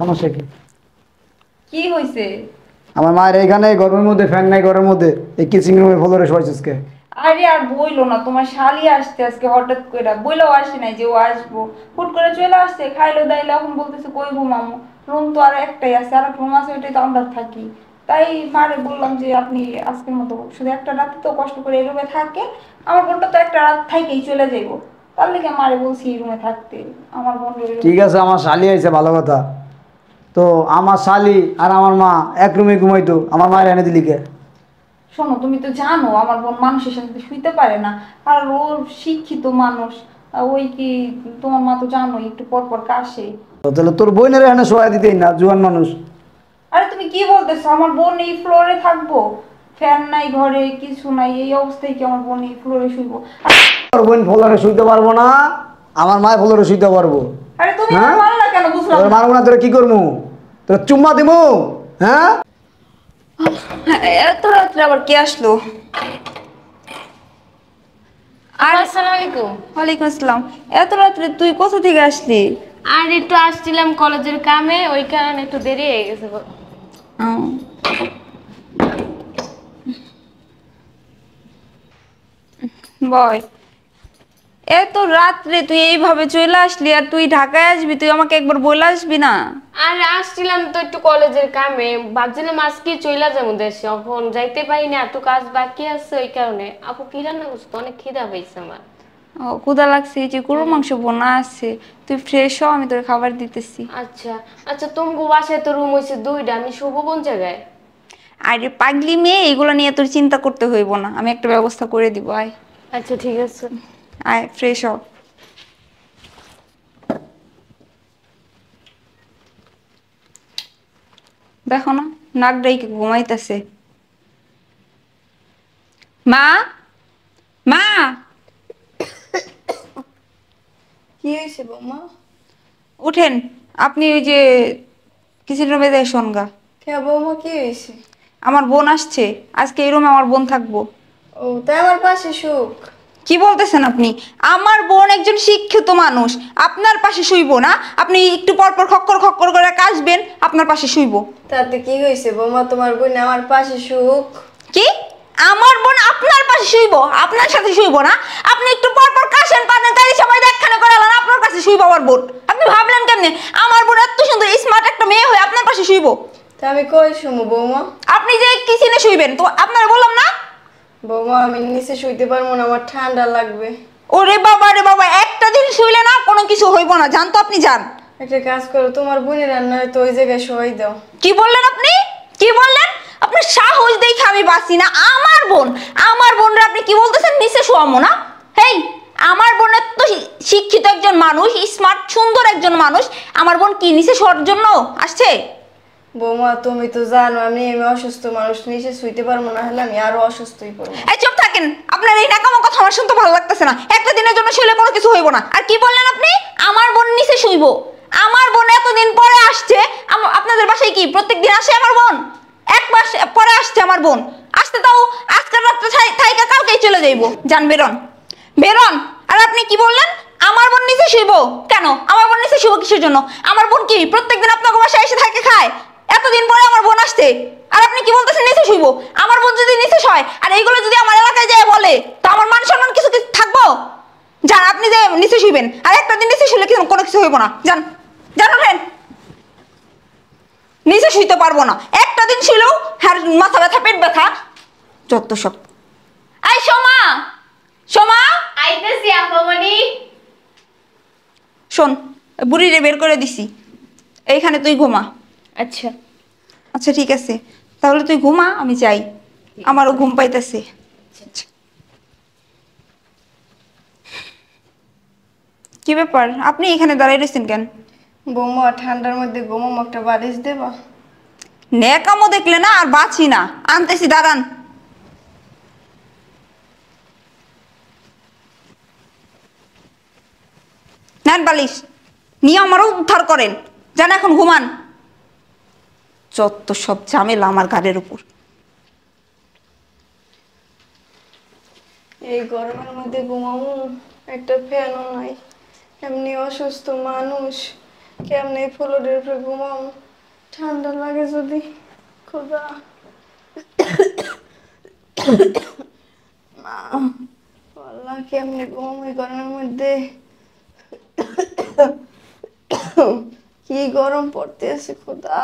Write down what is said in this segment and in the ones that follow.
সমস্যা কি? কি হইছে? আমার মায়ের এইখানে গরমের মধ্যে ফ্যান নাই, ঘরের মধ্যে এই কিচিং রুমে ফ্লোরে শোয়াইছিস কে? আরে আর বইলো না, তোমার শালি আসছে আজকে হঠাৎ করে, বইলেও আসে নাই যে ও আসবো, হুট করে চলে আসছে, খাইলো দাইলো, এখন বলতেছে কই ঘুমামো, রুম তো আর একটাই আছে, আর রুম আছে ওইটাই তো আমরা থাকি। তাই মারে বললাম যে আপনি আজকের মতো শুধু একটা রাত তো কষ্ট করে এই রুমে থাকে, আমার বোনটা তো একটা রাত থাকেই চলে যাইবো, তার লেগে মারে বলছি এই রুমে থাকতে। আমার বোন ঠিক আছে, আমার শালি আইছে ভালো কথা। তো আমার শালি আর আমার মা এক রুমে ঘুমাইতো, আমার মায়ের এনে দিলি কে? শোনো, তুমি তো জানো আমার বোন মানুষের সাথে শুইতে পারে না, আর ও শিক্ষিত মানুষ, ওই কি, তোমার মা তো জানোই একটু পর পর কাশে। তো তাহলে তোর বোনের এনে শোয়া দিতেই না, জুয়ান মানুষ। আরে তুমি কি বলতেছো, আমার বোন এই ফ্লোরে থাকবো? ফ্যান নাই ঘরে, কিছু নাই, এই অবস্থায় কি আমার বোন এই ফ্লোরে শুইবো? তোর বোন ফ্লোরে শুইতে পারবো না, আমার মায়ের ফ্লোরে শুইতে পারবো। আরে তুমি আমার হ্যাঁ, মানো না কেন, বুঝলাম তোর না। মারবো না, তোরা কি করবো? তোর চুম্মা দিবো? হ্যাঁ, এত রাত্রে আবার কে আসলো? আর আসসালামু আলাইকুম। ওয়ালাইকুম আসসালাম। এত রাত্রে তুই কোথা থেকে আসলি? আর একটু আসছিলাম কলেজের কামে, ওই কারণে একটু দেরি হয়ে গেছে। আহ, বয়, এত রাত্রে তুই এইভাবে চলে আসলি, আর তুই ঢাকায় আসবি, তুই আমাকে একবার বলে আসবি না? আর আসছিলাম তো একটু কলেজের কামে, ভাবছিলাম আজকে চইলা যাবো দেশে, এখন যাইতে পারি না, এত কাজ বাকি আছে, ওই কারণে। আপু কি রান্না করছো? অনেক খিদা পাইছে আমার। ও, ক্ষুধা লাগছে, এই যে গরুর মাংস বোনা আছে, তুই ফ্রেশ হ, আমি তোর খাবার দিতেছি। আচ্ছা আচ্ছা, তুমি বাসায় তো রুম হয়েছে দুইটা, আমি শুভ কোন জায়গায়? আরে পাগলি মেয়ে, এগুলো নিয়ে তোর চিন্তা করতে হইব না, আমি একটা ব্যবস্থা করে দিব, আয়। আচ্ছা ঠিক আছে। আয় ফ্রেশ হ। দেখো না, নাক ডাইকে ঘুমাইতেছে। মা, মা। কি হয়েছে বৌমা? উঠেন, আপনি ওই যে কিচেন রুমে যাই শোনগা। কে বৌমা, কি হয়েছে? আমার বোন আসছে, আজকে এই রুমে আমার বোন থাকবো। ও তাই, আমার পাশে সুখ। কি বলতেছেন আপনি? আমার বোন একজন শিক্ষিত মানুষ, আপনার পাশে শুইবো না? আপনি একটু পর পর খক্কর খক্কর করে কাশবেন, আপনার পাশে শুইবো। তাতে কি হয়েছে বৌমা, তোমার বোন আমার পাশে সুখ। কি? আমার বোন আপনার পাশে শুইবো, আপনার সাথে শুইবো না? আপনি একটু পর পর কাশেন পানেন, তাই সবাই দেখখানে করে আলান আপনার কাছে শুইবো আমার বোন। আপনি ভাবলেন কেমনে আমার বোন এত সুন্দর স্মার্ট একটা মেয়ে হয়ে আপনার পাশে শুইবো? তা আমি কই শুমু বৌমা? আপনি যে কিচেনে শুইবেন, তো আপনার বললাম না? বৌমা আমি নিচে শুইতে পারবো না, আমার ঠান্ডা লাগবে। ওরে বাবা রে বাবা, একটা দিন শুইলে না কোনো কিছু হইব না, জান তো আপনি, যান। একটা কাজ করো, তোমার বোনের রান্না তো ওই জায়গায় শোয়াই দাও। কি বললেন আপনি? কি বললেন? আপনার সাহস দেখে আমি বাঁচি না। আমার বোন, আমার বোনরা আপনি কি বলতেছেন নিচে শোয়ামো না? হেই, আমার বোনের তো শিক্ষিত একজন মানুষ, স্মার্ট সুন্দর একজন মানুষ, আমার বোন কি নিচে শোয়ার জন্য আসছে? বৌমা তুমি তো জানো আমি অসুস্থ মানুষ, নিচে শুইতে পারবো না, হলে আমি আরো অসুস্থই পড়বো। এই চুপ থাকেন, আপনার এই নাকামো কথা আমার শুনতে ভালো লাগতেছে না। একটা দিনের জন্য শুইলে কোনো কিছু হইব না। আর কি বললেন আপনি? আমার বোন নিচে শুইবো? আমার বোন এতদিন পরে আসছে, আপনাদের বাসায় কি প্রত্যেকদিন আসে আমার বোন? এক মাস পরে আসছে আমার বোন, আসতে তাও আজকের রাত্রে থাইকা কালকেই চলে যাইবো। যান, বেরোন, বেরোন। আর আপনি কি বললেন? আমার বোন নিচে শুইবো? কেন আমার বোন নিচে শুইবো কিসের জন্য? আমার বোন কি প্রত্যেকদিন আপনার বাসায় এসে থাকে খায়? এতদিন পরে আমার বোন আসছে, আর আপনি কি বলতেছেন নিচে শুইবো? আমার বোন যদি নিচে শোয় আর এইগুলো যদি আমার এলাকায় যায় বলে, তো আমার মান সম্মান কিছু কিছু থাকবো? যান, আপনি যে নিচে শুইবেন, আর একটা দিন নিচে শুইলে কোনো কিছু হইব না। যান, যান, ওঠেন। নিচে শুইতে পারবো না, একটা দিন শুইলেও হ্যাঁ মাথা ব্যথা, পেট ব্যথা, যত সব। এই সোমা, সোমা, আইতেছি আপামনি। শোন, বুড়িরে বের করে দিছি, এইখানে তুই ঘুমা। আচ্ছা আচ্ছা ঠিক আছে, তাহলে তুই ঘুমা, আমি যাই, আমারও ঘুম পাইতেছে। কি ব্যাপার, আপনি এখানে দাঁড়াই রয়েছেন কেন? বৌমা ঠান্ডার মধ্যে ঘুমাম, একটা বালিশ দেবা? ন্যাকামো দেখলে না আর বাঁচি না, আনতেছি, দাঁড়ান। নেন বালিশ, নিয়ে আমারও উদ্ধার করেন, যান এখন ঘুমান। যত সব ঝামেলা আমার ঘাড়ের উপর। এই গরমের মধ্যে ঘুমামু, একটা ফ্যানও নাই, এমনি অসুস্থ মানুষ, কেমনে ফ্লোরের উপরে ঘুমাম, ঠান্ডা লাগে যদি। খোদা আল্লাহ, কেমনে ঘুমাম এই গরমের মধ্যে। কি গরম পড়তেছে খোদা।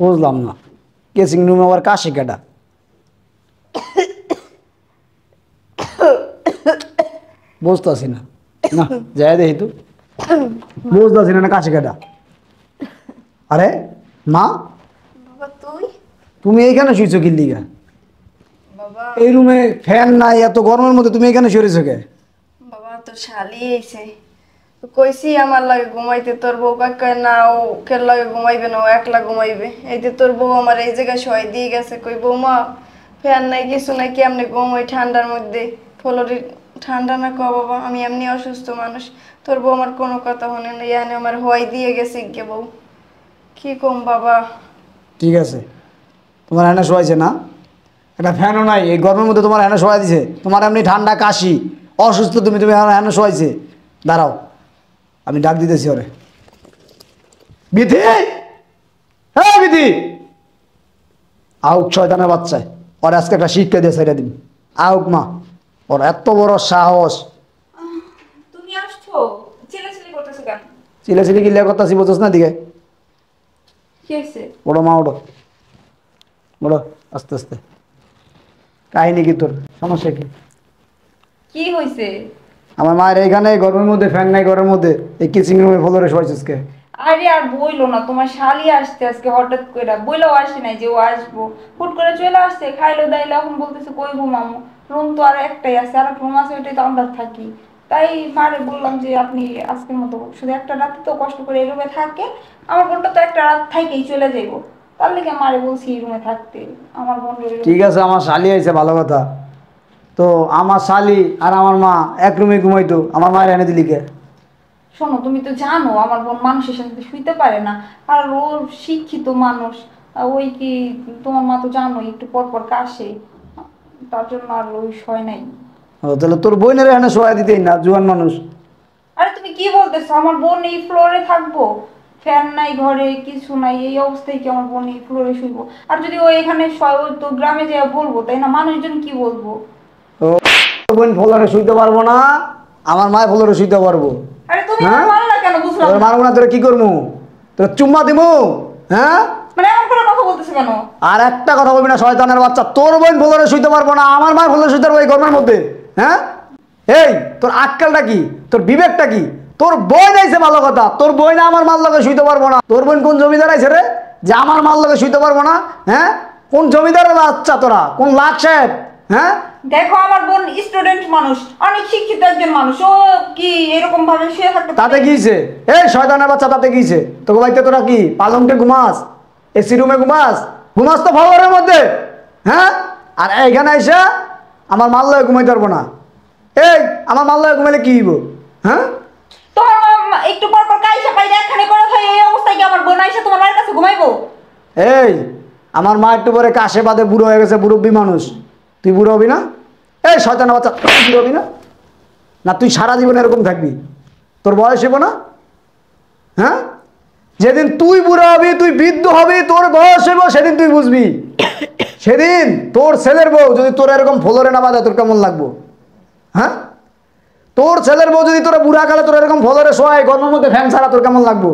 বুঝলাম না, কেসিং রুমে আবার কাশি কাটা। বুঝতেছি না, না যাই দেখি তো। বুঝতেছি না কাশি কাটা। আরে মা, বাবা তুই? তুমি এইখানে শুয়েছো কি লিগা? বাবা এই রুমে ফ্যান নাই, এত গরমের মধ্যে তুমি এখানে শুয়েছো কে? বাবা তোর শালি এসে কইছি আমার লাগে ঘুমাইতে, তোর বউ কাকা না, ও কের লাগে ঘুমাইবে না, ও একলা ঘুমাইবে। এই যে তোর বউ আমার এই জায়গায় শোয়াই দিয়ে গেছে, কই বৌমা ফ্যান নাই কিছু নাই, কেমনে ঘুমাই ঠান্ডার মধ্যে। ফলরি ঠান্ডা না ক বাবা, আমি এমনি অসুস্থ মানুষ। তোর বউ আমার কোনো কথা হনে না, ইয়ানে আমার হওয়াই দিয়ে গেছে গে বউ। কি কম বাবা। ঠিক আছে, তোমার এনে শোয়াইছে না, একটা ফ্যানও নাই, এই গরমের মধ্যে তোমার এনে শোয়াই দিছে। তোমার এমনি ঠান্ডা কাশি অসুস্থ, তুমি তুমি এনে শোয়াইছে। দাঁড়াও, আমি ডাক দিতেছি ওরে। বিধি, হ্যাঁ বিধি, আউক শয়তানের বাচ্চায়, ওর আজকে একটা শিক্ষা দিয়ে সেটা দিন। আউক মা, ওর এত বড় সাহস। তুমি আসছো, চিল্লাচিল্লি করতেছো কেন? চিলে গিলিয়া করতেছি, বুঝোস না দিকে। কি হয়েছে? ওড়ো মা, ওড়ো ওড়ো, আস্তে আস্তে। কাহিনী কি তোর, সমস্যা কি? কি হয়েছে? আমার মায়ের এইখানে গরমের মধ্যে ফ্যান নাই, ঘরের মধ্যে এই কিচিং রুমে ফ্লোরে শোয়াইছিস কে? আরে আর বইলো না, তোমার শালি আসতে আজকে হঠাৎ করে, বইলেও আসে নাই যে ও আসবো, হুট করে চলে আসছে, খাইলো দাইলো, এখন বলতেছে কই ঘুমামো। রুম তো আর একটাই আছে, আর রুম আছে, ওইটাই তো আমরা থাকি। তাই মারে বললাম যে আপনি আজকের মতো শুধু একটা রাতে তো কষ্ট করে এই রুমে থাকে, আমার বোনটা তো একটা রাত থাকেই চলে যাইবো, তার লেগে মারে বলছি এই রুমে থাকতে। আমার বোন ঠিক আছে, আমার শালি আইছে, ভালো কথা। তো আমার শালি আর আমার মা এক রুমে ঘুমাইতো, আমার মায়ের এনে দিলি কে? শোনো, তুমি তো জানো আমার বোন মানুষের সাথে শুইতে পারে না, আর ও শিক্ষিত মানুষ। ওই কি, তোমার মা তো জানোই একটু পর পর কাশে, তার জন্য আর ওই শয় নাই। ও তাহলে তোর বোনের এনে শোয়া দিতেই না, জুয়ান মানুষ। আরে তুমি কি বলতেছো, আমার বোন এই ফ্লোরে থাকবো? ফ্যান নাই ঘরে, কিছু নাই, এই অবস্থায় কি আমার বোন এই ফ্লোরে শুইবো? আর যদি ও এখানে শয়, ও তো গ্রামে যেয়ে বলবো, তাই না? মানুষজন কি বলবো? ও বোন ফ্লোরে শুইতে পারবো না, আমার মায়ের ফ্লোরে শুইতে পারবো। আরে তুমি হ্যাঁ? আমার মানলা কেন, বুঝলাম তোর না। মারবো না, তোরা কি করবো? তোর চুম্মা দিবো? হ্যাঁ, মানে এমন করে কথা বলতেছো কেন? আর একটা কথা বলবি না শয়তানের বাচ্চা। তোর বোন ফ্লোরে শুইতে পারবো না, আমার মায়ের ফ্লোরে শুইতে পারবো এই গরমের মধ্যে? হ্যাঁ, এই তোর আক্কেলটা কি, তোর বিবেকটা কি? তোর বোন আইছে ভালো কথা, তোর বোন আমার মাল লগে শুইতে পারবো না। তোর বোন কোন জমিদার আইছে রে যে আমার মাল লগে শুইতে পারবো না? হ্যাঁ, কোন জমিদারের বাচ্চা তোরা, কোন লাট সাহেব? হ্যাঁ, দেখো আমার বোন স্টুডেন্ট মানুষ, অনেক শিক্ষিত একজন মানুষ, ও কি এরকম ভাবে শুয়ে থাকতে তাতে পারে? গিয়েছে এই শয়তানের বাচ্চা, তাতে গিয়েছে? তোকে বাইতে তোরা কি পালঙ্কে ঘুমাস, এসি রুমে ঘুমাস? ঘুমাস তো ফ্লোরের মধ্যে। হ্যাঁ, আর এইখানে এসে আমার মাল লগে ঘুমাইতে পারবো না। এই আমার মাল লগে ঘুমাইলে কি হইব? হ্যাঁ, তোমার মা একটু পর পর কাইসা পাইলে একখানে করে থাকে, এই অবস্থায় কি আমার বোন আইসা তোমার মায়ের কাছে ঘুমাইবো? এই আমার মা একটু পরে কাশে বাদে বুড়ো হয়ে গেছে, মুরব্বী মানুষ। তুই বুড়ো হবি না? এই শয়তানের বাচ্চা, তুই বুড়ো হবি না? না তুই সারা জীবন এরকম থাকবি? তোর বয়স হইব না? হ্যাঁ, যেদিন তুই বুড়ো হবি, তুই বৃদ্ধ হবি, তোর বয়স হইব, সেদিন তুই বুঝবি। সেদিন তোর ছেলের বউ যদি তোর এরকম ফ্লোরে না বাঁধে, তোর কেমন লাগবো? হ্যাঁ, তোর ছেলের বউ যদি তোরা বুড়া কালে তোর এরকম ফ্লোরে শোয় গরমের মধ্যে ফ্যান ছাড়া, তোর কেমন লাগবো?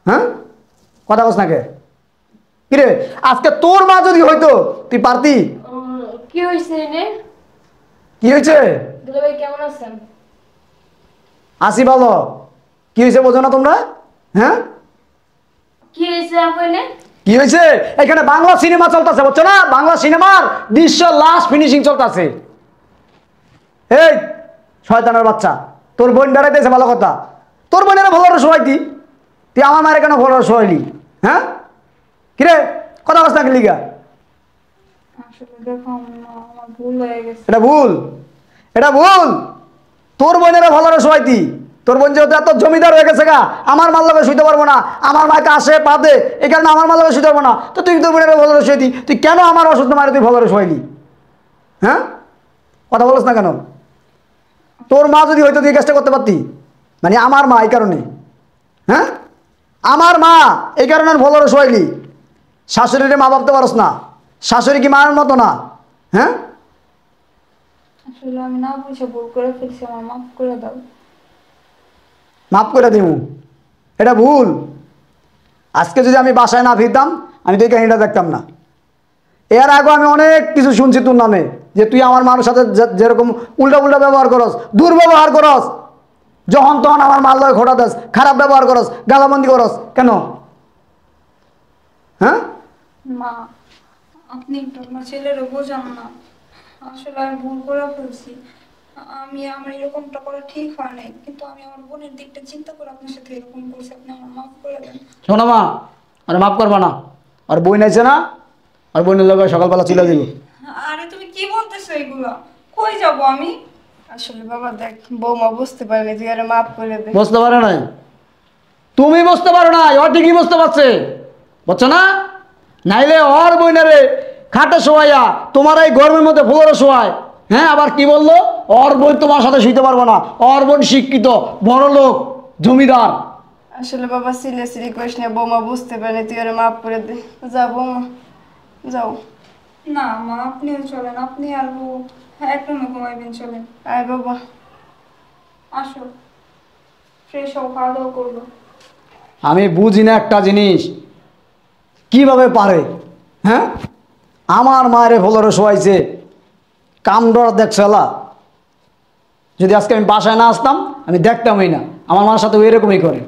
হ্যাঁ, কথা বস না কে? কিরে, আজকে তোর মা যদি হইতো তুই পারতি? কি হয়েছে এনে? কি হয়েছে? দুলা ভাই কেমন আছেন? আসি ভালো। কি হয়েছে বোঝো না তোমরা? হ্যাঁ, কি হয়েছে আপু এনে? কি হয়েছে? এখানে বাংলা সিনেমা চলতেছে, বুঝছো না? বাংলা সিনেমার দৃশ্য লাস্ট ফিনিশিং চলতেছে। এই শয়তানের বাচ্চা, তোর বোন বেড়াইতেছে ভালো কথা, তোর বোনের ভালো শোয়াইতি, তুই আমার মায়ের কেন ভালো শোয়াইলি? হ্যাঁ, কিরে কথা বস না কি লিগা? আসলে দেখো আমার ভুল হয়ে গেছে। এটা ভুল, এটা ভুল। তোর বোনেরা ভালো শোয়াইতি, তোর বোন যেহেতু এত জমিদার হয়ে গেছে গা, আমার মাল লগে শুইতে পারবো না, আমার মাকে আসে পাদে, এই কারণে আমার মাল লগে শুইতে পারবো না। তো তুই তোর বোনের ভলরে শুয়ে দি, তুই কেন আমার অসুস্থ মারে তুই ভলরে শুয়াইলি? হ্যাঁ, কথা বলিস না কেন? তোর মা যদি হয়তো তুই এই কাজটা করতে পারতি, মানে আমার মা এই কারণে, হ্যাঁ আমার মা এই কারণে ভলরে শোয়াইলি। শাশুড়িরে মা ভাবতে পারস না, শাশুড়ি কি মায়ের মতো না? হ্যাঁ, আসলে আমি না বুঝে ভুল করে ফেলছি, আমার মাফ করে দাও। মাফ করে দিব, এটা ভুল। আজকে যদি আমি বাসায় না ফিরতাম, আমি তো এই কাহিনীটা দেখতাম না। এর আগে আমি অনেক কিছু শুনছি তোর নামে, যে তুই আমার মানুষ সাথে যেরকম উল্টা উল্টা ব্যবহার করস, দুর্ব্যবহার করস, যখন তখন আমার মাল লয় খোটা দেস, খারাপ ব্যবহার করস, গালাবন্দি করস কেন? হ্যাঁ, মা, আপনি একটু আমার ছেলেরও বোঝান না। আসলে আমি ভুল করে ফেলছি। আমার এরকমটা করা ঠিক হয় নাই, কিন্তু আমি আমার বোনের দিকটা চিন্তা করে আপনার সাথে এরকম করছি। আপনি আমার মাফ করে দেন। শোনো মা, আর মাফ করবা না। আর বই নাইছে না, আর বইনের লগে সকালবেলা চলে দিব। আরে তুমি কি বলতেছো এগুলা? কই যাব আমি? আসলে বাবা দেখ, বৌমা বুঝতে পারেনি, তুই আরে মাফ করে দে। বুঝতে পারে নাই, তুমি বুঝতে পারো না, ও ঠিকই বুঝতে পারছে, বুঝছো না? নাইলে ওর বইনারে খাটে শোয়াইয়া তোমার এই গরমের মধ্যে ফ্লোরে শোয়ায়। হ্যাঁ, আবার কি বললো, ওর বোন তোমার সাথে শুইতে পারবো না, ওর বোন শিক্ষিত, বড় লোক, জমিদার। আসলে বাবা সিলে করিস না, বৌমা বুঝতে পারেনি, তুই আরে মাফ করে দে। যা বৌমা, যাও। না মা, আপনিও চলেন। আপনি আর বউ এক রুমে ঘুমাইবেন, চলেন। আয় বাবা। আসো, ফ্রেশ হও, খাওয়া দাওয়া করবো। আমি বুঝি না একটা জিনিস, কিভাবে পারে? হ্যাঁ, আমার মায়ের ফ্লোরে শোয়াইছে, কামড় দেখছো এলা। যদি আজকে আমি বাসায় না আসতাম, আমি দেখতামই না, আমার মার সাথে এরকমই করে।